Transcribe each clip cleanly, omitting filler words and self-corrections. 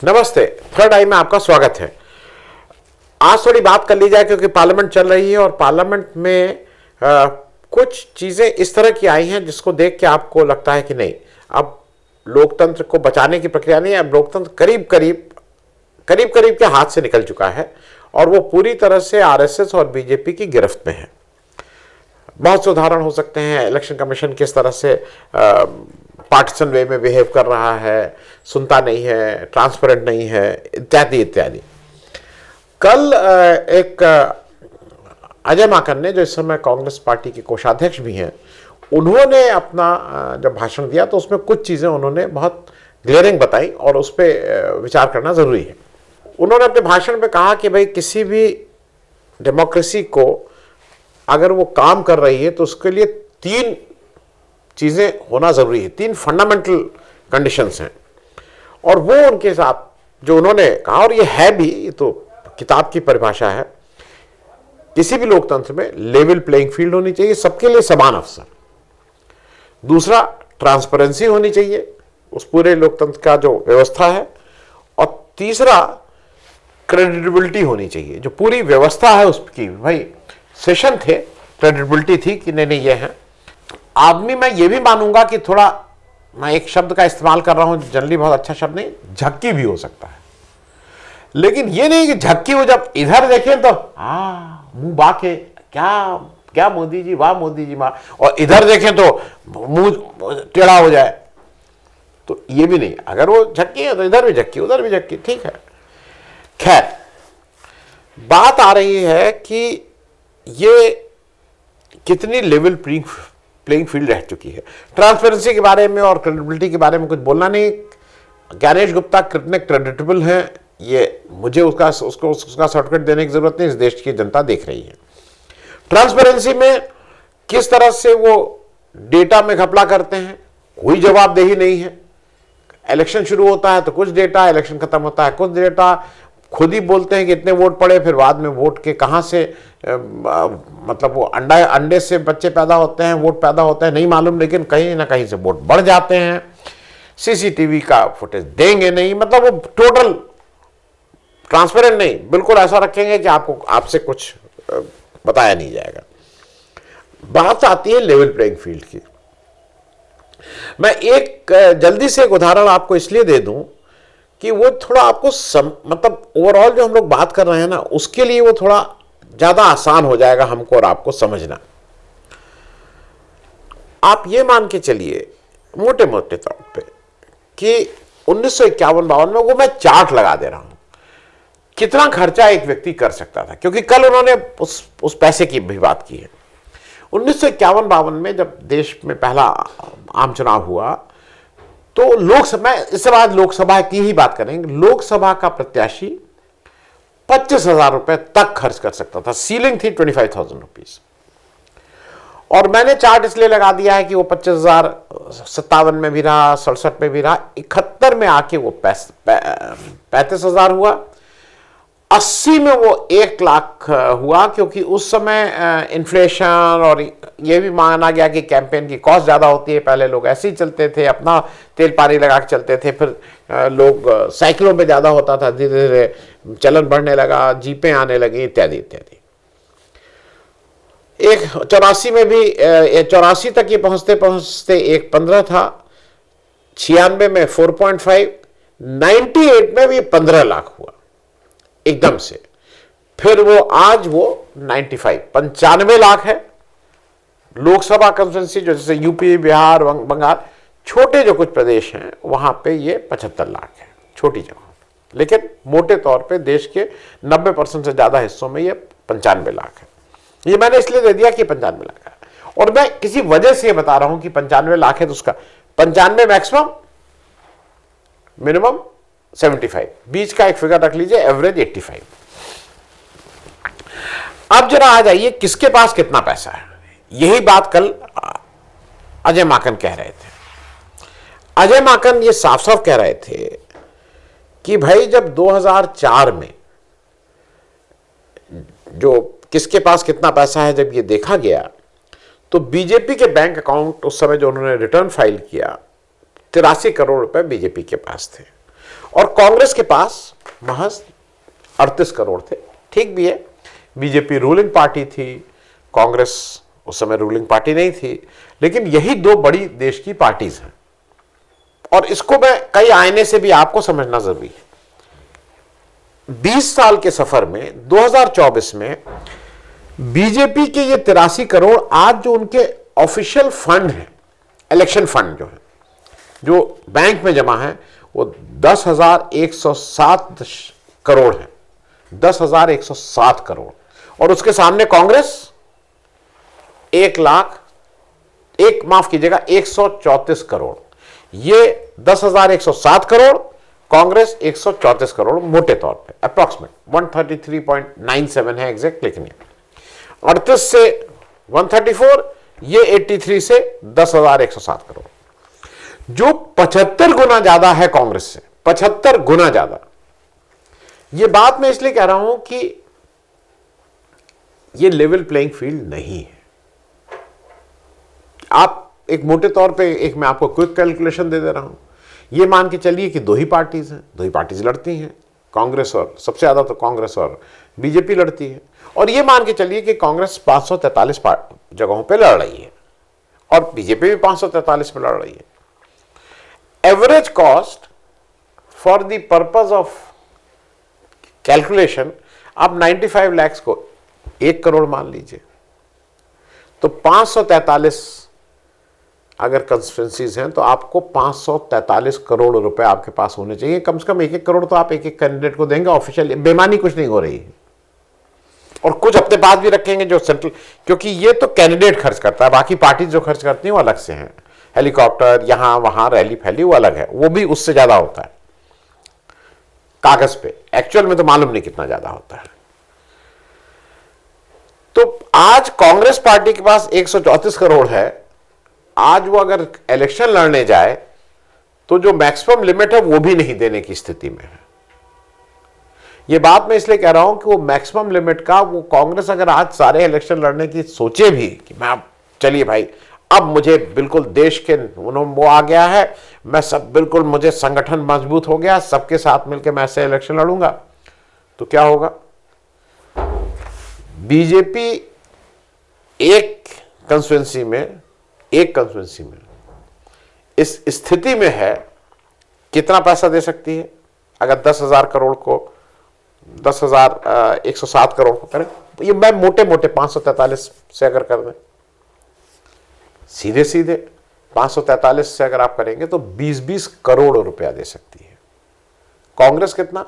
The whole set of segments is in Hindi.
नमस्ते, थर्ड आई में आपका स्वागत है। आज थोड़ी बात कर ली जाए क्योंकि पार्लियामेंट चल रही है और पार्लियामेंट में कुछ चीज़ें इस तरह की आई हैं जिसको देख के आपको लगता है कि नहीं, अब लोकतंत्र को बचाने की प्रक्रिया नहीं है, अब लोकतंत्र करीब करीब के हाथ से निकल चुका है और वो पूरी तरह से आरएसएस और बीजेपी की गिरफ्त में है। बहुत से उदाहरण हो सकते हैं, इलेक्शन कमीशन किस तरह से पार्टिसन वे में बिहेव कर रहा है, सुनता नहीं है, ट्रांसपेरेंट नहीं है, इत्यादि इत्यादि। कल एक अजय माकन ने, जो इस समय कांग्रेस पार्टी के कोषाध्यक्ष भी हैं, उन्होंने अपना जब भाषण दिया तो उसमें कुछ चीज़ें उन्होंने बहुत ग्लेयरिंग बताई और उस पर विचार करना ज़रूरी है। उन्होंने अपने भाषण में कहा कि भाई किसी भी डेमोक्रेसी को अगर वो काम कर रही है तो उसके लिए तीन चीज़ें होना ज़रूरी है, तीन फंडामेंटल कंडीशंस हैं और वो उनके साथ जो उन्होंने कहा, और ये है भी, ये तो किताब की परिभाषा है, किसी भी लोकतंत्र में लेवल प्लेइंग फील्ड होनी चाहिए, सबके लिए समान अवसर। दूसरा, ट्रांसपेरेंसी होनी चाहिए उस पूरे लोकतंत्र का जो व्यवस्था है, और तीसरा, क्रेडिबिलिटी होनी चाहिए, जो पूरी व्यवस्था है उसकी। भाई सेशन थे, क्रेडिबिलिटी थी कि नहीं ये है आदमी। मैं ये भी मानूंगा कि थोड़ा, मैं एक शब्द का इस्तेमाल कर रहा हूं, जनरली बहुत अच्छा शब्द नहीं, झक्की भी हो सकता है, लेकिन ये नहीं कि झक्की हो जब इधर देखें तो मुंह बाके क्या क्या मोदी जी वाह, मोदी जी वाह, और इधर देखें तो मुंह टेढ़ा हो जाए, तो ये भी नहीं। अगर वो झक्की है तो इधर भी झक्की उधर भी झक्की, ठीक है। खैर, बात आ रही है कि ये कितनी लेवल प्लेइंग फील्ड रह चुकी है। ट्रांसपेरेंसी के बारे में और क्रेडिबिलिटी के बारे में कुछ बोलना नहीं। ज्ञानेश गुप्ता कितने क्रेडिटेबल हैं, ये मुझे उसका सर्टिफिकेट देने की जरूरत नहीं, इस देश की जनता देख रही है। ट्रांसपेरेंसी में किस तरह से वो डेटा में घपला करते हैं, कोई जवाबदेही नहीं है। इलेक्शन शुरू होता है तो कुछ डेटा, इलेक्शन खत्म होता है कुछ डेटा, खुद ही बोलते हैं कि इतने वोट पड़े, फिर बाद में वोट के कहाँ से मतलब वो अंडे से बच्चे पैदा होते हैं, वोट पैदा होते हैं नहीं मालूम, लेकिन कहीं ना कहीं से वोट बढ़ जाते हैं। सीसीटीवी का फुटेज देंगे नहीं, मतलब वो टोटल ट्रांसपेरेंट नहीं, बिल्कुल ऐसा रखेंगे कि आपसे कुछ बताया नहीं जाएगा। बात आती है लेवल प्लेइंग फील्ड की। मैं एक जल्दी से एक उदाहरण आपको इसलिए दे दूं कि वो थोड़ा आपको मतलब ओवरऑल जो हम लोग बात कर रहे हैं ना, उसके लिए वो थोड़ा ज्यादा आसान हो जाएगा हमको और आपको समझना। आप ये मान के चलिए मोटे मोटे तौर पे कि 1951-52 में, वो मैं चार्ट लगा दे रहा हूं, कितना खर्चा एक व्यक्ति कर सकता था, क्योंकि कल उन्होंने उस पैसे की भी बात की है। 1951-52 में जब देश में पहला आम चुनाव हुआ तो लोकसभा, इससे बाद लोकसभा की ही बात करेंगे, लोकसभा का प्रत्याशी 25,000 रुपए तक खर्च कर सकता था, सीलिंग थी 25,000 रुपीज। और मैंने चार्ट इसलिए लगा दिया है कि वो 25,057 में भी रहा, 67 में भी रहा, 71 में आके वो 35,000 हुआ, 80 में वो 1 लाख हुआ, क्योंकि उस समय इन्फ्लेशन और ये भी माना गया कि कैंपेन की कॉस्ट ज़्यादा होती है। पहले लोग ऐसे ही चलते थे, अपना तेल पानी लगा के चलते थे, फिर लोग साइकिलों पे ज़्यादा होता था, धीरे धीरे चलन बढ़ने लगा, जीपें आने लगी, इत्यादि इत्यादि। 84 में भी 84 तक ये पहुँचते पहुँचते 1.15 था, 96 में 4.5, 98 में भी 15 लाख हुआ एकदम से। फिर वो आज वो 95 लाख है। लोकसभा कंस्टिट्यूंसी जो जैसे यूपी, बिहार, बंगाल, छोटे जो कुछ प्रदेश हैं वहां पे ये 75 लाख है, छोटी जगह, लेकिन मोटे तौर पे देश के 90% से ज्यादा हिस्सों में ये 95 लाख है। ये मैंने इसलिए दे दिया कि 95 लाख है, और मैं किसी वजह से बता रहा हूं कि 95 लाख है तो उसका 95 मैक्सिमम, मिनिमम 75, बीच का एक फिगर रख लीजिए, एवरेज 85। अब जरा आ जाइए किसके पास कितना पैसा है। यही बात कल अजय माकन कह रहे थे। अजय माकन ये साफ साफ कह रहे थे कि भाई जब 2004 में जो किसके पास कितना पैसा है जब ये देखा गया, तो बीजेपी के बैंक अकाउंट उस समय जो उन्होंने रिटर्न फाइल किया 83 करोड़ रुपए बीजेपी के पास थे, और कांग्रेस के पास महज 38 करोड़ थे। ठीक भी है, बीजेपी रूलिंग पार्टी थी, कांग्रेस उस समय रूलिंग पार्टी नहीं थी, लेकिन यही दो बड़ी देश की पार्टीज हैं और इसको मैं कई आईने से भी आपको समझना जरूरी है। 20 साल के सफर में 2024 में बीजेपी के ये 83 करोड़ आज जो उनके ऑफिशियल फंड है, इलेक्शन फंड जो है, जो बैंक में जमा है, वो 10,107 करोड़ है। 10,107 करोड़। और उसके सामने कांग्रेस 134 करोड़। ये 10,107 करोड़, कांग्रेस 134 करोड़, मोटे तौर पे अप्रॉक्सीमेट 133.97 है एग्जैक्ट, लेकिन 38 से 134, ये 83 से 10,107 करोड़, जो 75 गुना ज्यादा है कांग्रेस से, 75 गुना ज्यादा। ये बात मैं इसलिए कह रहा हूं कि ये लेवल प्लेइंग फील्ड नहीं है। आप एक मोटे तौर पे एक मैं आपको क्विक कैलकुलेशन दे रहा हूं। ये मान के चलिए कि दो ही पार्टीज हैं, दो ही पार्टीज लड़ती हैं, कांग्रेस और सबसे ज्यादा तो कांग्रेस और बीजेपी लड़ती है। और ये मान के चलिए कि कांग्रेस 543 जगहों पे लड़ रही है और बीजेपी भी 543 पे लड़ रही है। Average cost for the purpose of calculation आप 95 लाख को 1 करोड़ मान लीजिए, तो 543 अगर कंस्टिट्यूंसीज हैं तो आपको 543 करोड़ रुपए आपके पास होने चाहिए। कम से कम 1-1 करोड़ तो आप एक कैंडिडेट को देंगे ऑफिशियल, बेमानी कुछ नहीं हो रही है। और कुछ अपने पास भी रखेंगे जो सेंट्रल, क्योंकि ये तो कैंडिडेट खर्च करता है, बाकी पार्टी जो खर्च करती है वो अलग से हैं। हेलीकॉप्टर यहां वहां रैली फैली वो अलग है, वो भी उससे ज्यादा होता है कागज पे, एक्चुअल में तो मालूम नहीं कितना ज्यादा होता है। तो आज कांग्रेस पार्टी के पास 134 करोड़ है। आज वो अगर इलेक्शन लड़ने जाए तो जो मैक्सिमम लिमिट है वो भी नहीं देने की स्थिति में है। ये बात मैं इसलिए कह रहा हूं कि वो मैक्सिमम लिमिट का वो कांग्रेस अगर आज सारे इलेक्शन लड़ने की सोचे भी कि मैं चलिए भाई अब मुझे बिल्कुल देश के वो आ गया है, मैं सब बिल्कुल मुझे संगठन मजबूत हो गया, सबके साथ मिलकर मैं ऐसे इलेक्शन लड़ूंगा, तो क्या होगा? बीजेपी एक कंस्टिट्यूंसी में इस स्थिति में है, कितना पैसा दे सकती है? अगर 10,000 करोड़ को 10,107 करोड़ को करें, ये मैं मोटे मोटे 543 से अगर कर दें, सीधे सीधे 543 से अगर आप करेंगे तो 20-20 करोड़ रुपया दे सकती है। कांग्रेस कितना?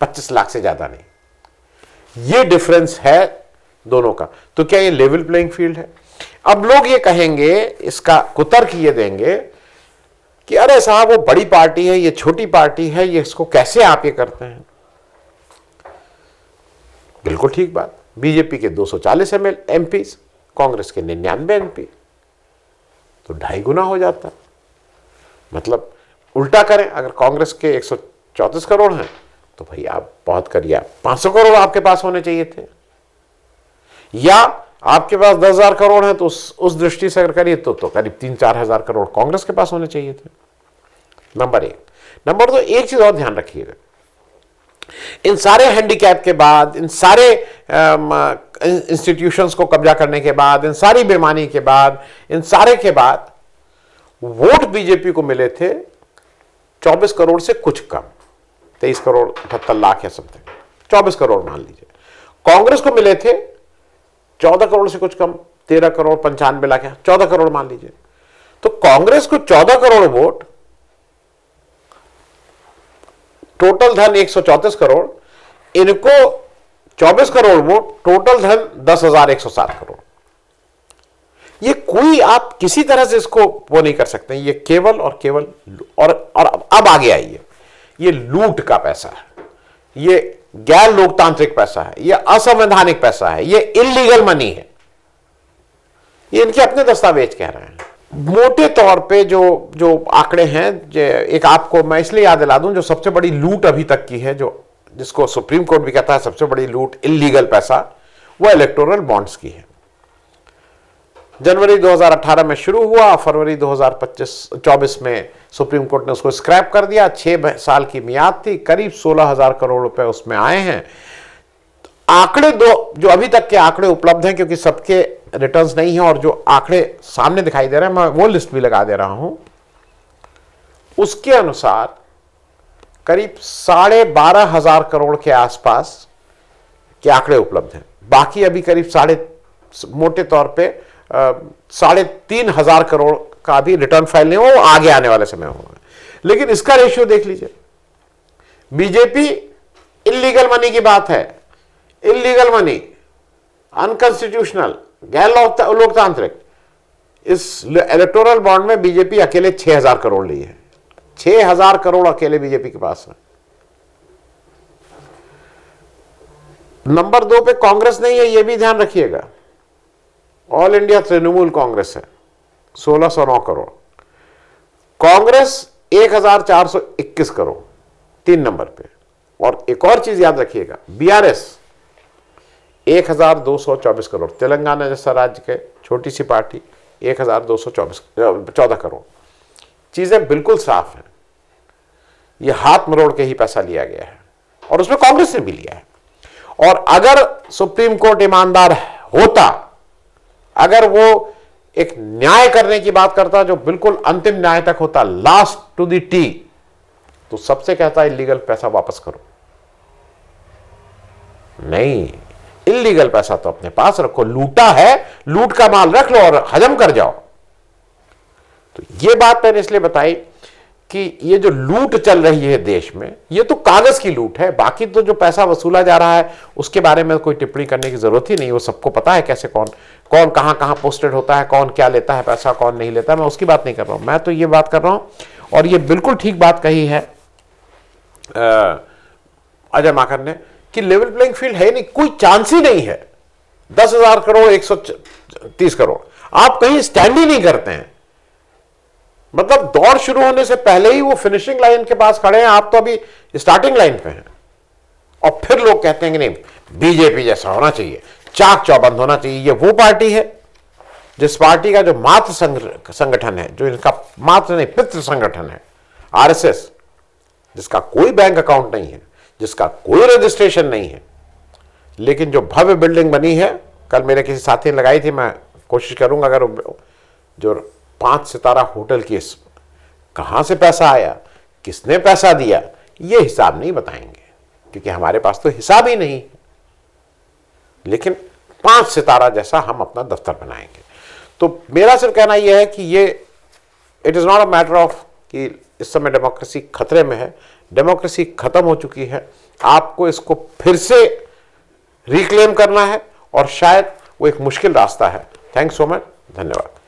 25 लाख से ज्यादा नहीं। ये डिफरेंस है दोनों का। तो क्या ये लेवल प्लेइंग फील्ड है? अब लोग ये कहेंगे, इसका कुतर्क ये देंगे कि अरे साहब वो बड़ी पार्टी है, ये छोटी पार्टी है, ये इसको कैसे आप ये करते हैं? बिल्कुल ठीक बात। बीजेपी के 240 एमपी, कांग्रेस के 99 एमपी, तो 2.5 गुना हो जाता है। मतलब उल्टा करें, अगर कांग्रेस के 134 करोड़ हैं तो भाई आप बहुत करिए, 500 करोड़ आपके पास होने चाहिए थे। या आपके पास 10,000 करोड़ हैं तो उस दृष्टि से अगर करिए तो करीब 3-4 हजार करोड़ कांग्रेस के पास होने चाहिए थे। नंबर 1। नंबर 2, एक चीज और ध्यान रखिएगा, इन सारे हैंडीकैप के बाद, इन सारे इंस्टीट्यूशंस को कब्जा करने के बाद, इन सारी बेईमानी के बाद, इन सारे के बाद वोट बीजेपी को मिले थे 24 करोड़ से कुछ कम, 23 करोड़ 78 लाख या समथिंग, 24 करोड़ मान लीजिए। कांग्रेस को मिले थे 14 करोड़ से कुछ कम, 13 करोड़ 95 लाख, 14 करोड़ मान लीजिए। तो कांग्रेस को 14 करोड़ वोट, टोटल धन 134 करोड़, इनको 24 करोड़ वोट, टोटल धन 10,107 करोड़। ये कोई आप किसी तरह से इसको वो नहीं कर सकते, ये केवल और केवल और अब आगे आइए, ये लूट का पैसा है, ये गैर लोकतांत्रिक पैसा है, ये असंवैधानिक पैसा है, ये इलीगल मनी है। ये इनके अपने दस्तावेज कह रहे हैं। मोटे तौर पे जो आंकड़े हैं, एक आपको मैं इसलिए याद दिला दूं, जो सबसे बड़ी लूट अभी तक की है, जो जिसको सुप्रीम कोर्ट भी कहता है सबसे बड़ी लूट, इलीगल पैसा, वो इलेक्टोरल बॉन्ड्स की है। जनवरी 2018 में शुरू हुआ, फरवरी 2024 में सुप्रीम कोर्ट ने उसको स्क्रैप कर दिया। 6 साल की मियाद थी, करीब 16,000 करोड़ रुपए उसमें आए हैं। आंकड़े जो अभी तक के आंकड़े उपलब्ध हैं, क्योंकि सबके रिटर्न्स नहीं हैं, और जो आंकड़े सामने दिखाई दे रहे हैं मैं वो लिस्ट भी लगा दे रहा हूं, उसके अनुसार करीब 12,500 करोड़ के आसपास के आंकड़े उपलब्ध हैं। बाकी अभी करीब मोटे तौर पे 3,500 करोड़ का भी रिटर्न फाइल नहीं हो, आगे आने वाले समय होगा। लेकिन इसका रेशियो देख लीजिए, बीजेपी इलीगल मनी की बात है, इलीगल मनी, अनकॉन्स्टिट्यूशनल, गैर लोकतांत्रिक। इस इलेक्टोरल बॉन्ड में बीजेपी अकेले 6,000 करोड़ ली है। 6,000 करोड़ अकेले बीजेपी के पास है। नंबर 2 पे कांग्रेस नहीं है, यह भी ध्यान रखिएगा। ऑल इंडिया तृणमूल कांग्रेस है, 1,609 करोड़। कांग्रेस 1,421 करोड़ 3 नंबर पे। और एक और चीज याद रखिएगा, बीआरएस 1,224 करोड़। तेलंगाना जैसा राज्य के छोटी सी पार्टी 1,214 करोड़। चीजें बिल्कुल साफ हैं, यह हाथ मरोड़ के ही पैसा लिया गया है, और उसमें कांग्रेस ने भी लिया है। और अगर सुप्रीम कोर्ट ईमानदार होता, अगर वो एक न्याय करने की बात करता जो बिल्कुल अंतिम न्याय तक होता, लास्ट टू द टी, तो सबसे कहता इलीगल पैसा वापस करो। नहीं, इलीगल पैसा तो अपने पास रखो, लूटा है, लूट का माल रख लो और हजम कर जाओ। तो ये बात मैंने इसलिए बताई कि ये जो लूट चल रही है देश में, ये तो कागज की लूट है। बाकी तो जो पैसा वसूला जा रहा है उसके बारे में कोई टिप्पणी करने की जरूरत ही नहीं। वो सबको पता है कैसे कौन कहां कहां पोस्टेड होता है, कौन क्या लेता है पैसा, कौन नहीं लेता है। मैं उसकी बात नहीं कर रहा हूं, मैं तो ये बात कर रहा हूं, और ये बिल्कुल ठीक बात कही है अजय माकन ने, कि लेवल प्लेइंग फील्ड है नहीं, कोई चांस ही नहीं है। 10,000 करोड़, 130 करोड़, आप कहीं स्टैंड ही नहीं करते हैं। मतलब दौड़ शुरू होने से पहले ही वो फिनिशिंग लाइन के पास खड़े हैं, आप तो अभी स्टार्टिंग लाइन पे हैं। और फिर लोग कहते हैं कि नहीं, बीजेपी जैसा होना चाहिए, चाक चौबंद होना चाहिए। ये वो पार्टी है जिस पार्टी का जो मात्र संगठन है, जो इनका मात्र नहीं पितृ संगठन है, आरएसएस, जिसका कोई बैंक अकाउंट नहीं है, जिसका कोई रजिस्ट्रेशन नहीं है, लेकिन जो भव्य बिल्डिंग बनी है, कल मेरे किसी साथी ने लगाई थी, मैं कोशिश करूंगा अगर जो 5 सितारा होटल की कहां से पैसा आया, किसने पैसा दिया, ये हिसाब नहीं बताएंगे, क्योंकि हमारे पास तो हिसाब ही नहीं है। लेकिन 5 सितारा जैसा हम अपना दफ्तर बनाएंगे। तो मेरा सिर्फ कहना यह है कि ये it is not a matter of कि इस समय डेमोक्रेसी खतरे में है। डेमोक्रेसी खत्म हो चुकी है, आपको इसको फिर से रिक्लेम करना है, और शायद वो एक मुश्किल रास्ता है। थैंक्स सो मच, धन्यवाद।